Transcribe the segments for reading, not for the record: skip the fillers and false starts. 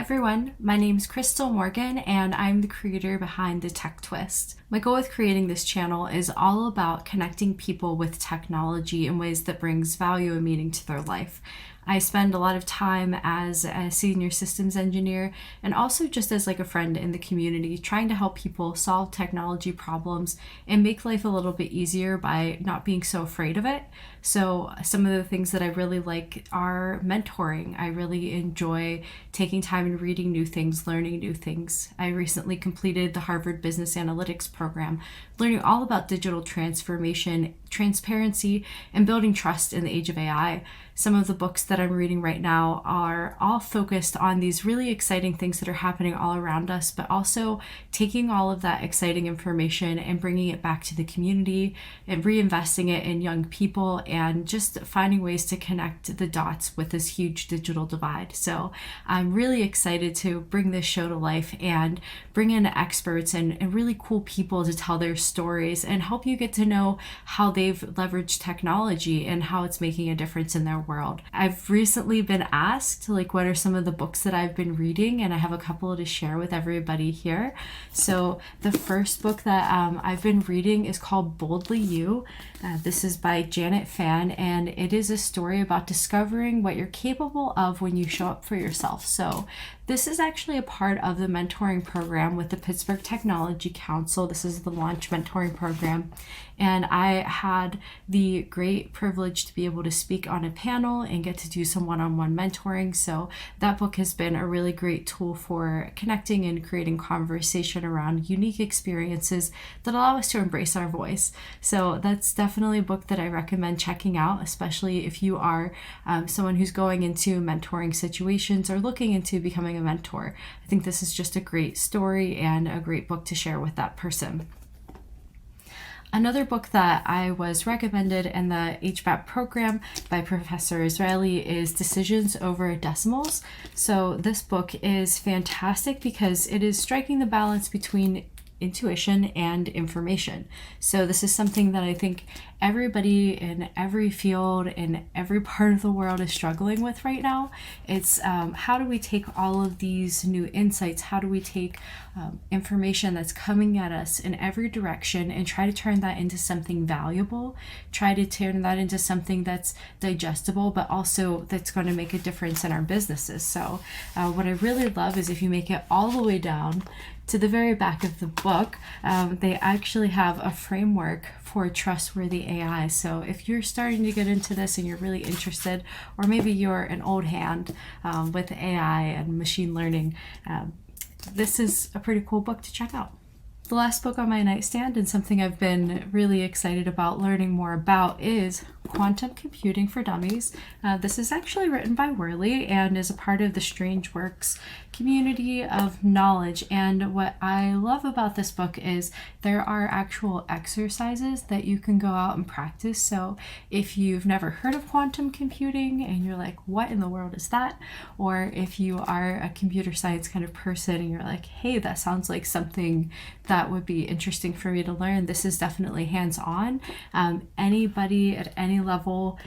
everyone, my name is Crystal Morgan and I'm the creator behind The Tech Twist. My goal with creating this channel is all about connecting people with technology in ways that brings value and meaning to their life. I spend a lot of time as a senior systems engineer and also just as like a friend in the community, trying to help people solve technology problems and make life a little bit easier by not being so afraid of it. So some of the things that I really like are mentoring. I really enjoy taking time and reading new things, learning new things. I recently completed the Harvard Business Analytics program, learning all about digital transformation, transparency, and building trust in the age of AI. Some of the books that I'm reading right now are all focused on these really exciting things that are happening all around us, but also taking all of that exciting information and bringing it back to the community and reinvesting it in young people and just finding ways to connect the dots with this huge digital divide. So I'm really excited to bring this show to life and bring in experts and really cool people to tell their stories and help you get to know how they've leveraged technology and how it's making a difference in their world. I've recently been asked what are some of the books that I've been reading, and I have a couple to share with everybody here. So the first book that I've been reading is called Boldly You. This is by Janet Phan, and it is a story about discovering what you're capable of when you show up for yourself. So this is actually a part of the mentoring program with the Pittsburgh Technology Council. This is the launch mentoring program. And I had the great privilege to be able to speak on a panel and get to do some one-on-one mentoring. So that book has been a really great tool for connecting and creating conversation around unique experiences that allow us to embrace our voice. So that's definitely a book that I recommend checking out, especially if you are someone who's going into mentoring situations or looking into becoming a mentor. I think this is just a great story and a great book to share with that person. Another book that I was recommended in the HBAP program by Professor Israeli is Decisions Over Decimals. So this book is fantastic because it is striking the balance between intuition and information. So this is something that I think everybody in every field in every part of the world is struggling with right now. It's how do we take all of these new insights? How do we take information that's coming at us in every direction and try to turn that into something valuable, try to turn that into something that's digestible, but also that's going to make a difference in our businesses. So what I really love is if you make it all the way down to the very back of the book, they actually have a framework for trustworthy AI. So if you're starting to get into this and you're really interested, or maybe you're an old hand with AI and machine learning, this is a pretty cool book to check out. The last book on my nightstand and something I've been really excited about learning more about is Quantum Computing for Dummies. This is actually written by Worley and is a part of the Strange Works community of knowledge. And what I love about this book is there are actual exercises that you can go out and practice. So if you've never heard of quantum computing and you're like, what in the world is that? Or if you are a computer science kind of person and you're like, hey, that sounds like something that would be interesting for me to learn, this is definitely hands-on. Anybody at any level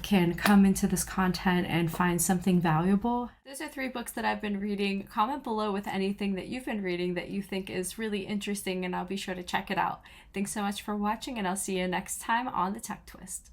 can come into this content and find something valuable. Those are 3 books that I've been reading. Comment below with anything that you've been reading that you think is really interesting, and I'll be sure to check it out. Thanks so much for watching, and I'll see you next time on The Tech Twist.